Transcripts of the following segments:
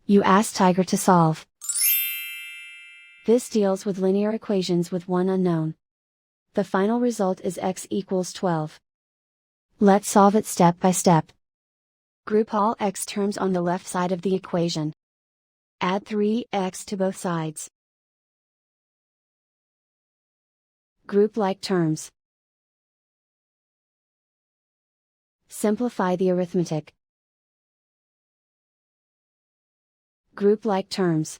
You ask Tiger to solve. This deals with linear equations with one unknown. The final result is x equals 12. Let's solve it step by step. Group all x terms on the left side of the equation. Add 3x to both sides. Group like terms. Simplify the arithmetic. Group like terms.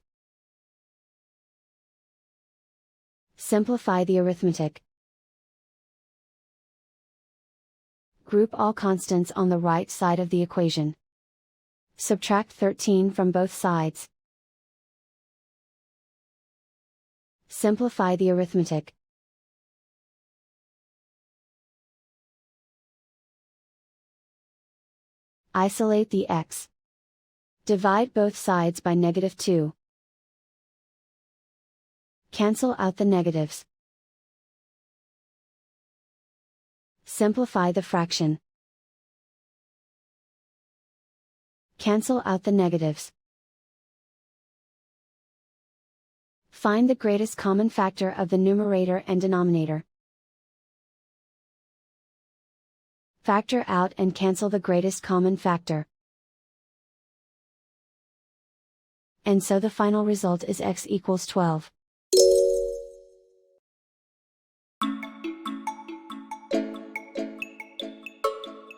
Simplify the arithmetic. Group all constants on the right side of the equation. Subtract 13 from both sides. Simplify the arithmetic. Isolate the x. Divide both sides by -2. Cancel out the negatives. Simplify the fraction. Cancel out the negatives. Find the greatest common factor of the numerator and denominator. Factor out and cancel the greatest common factor. And so the final result is x equals 12.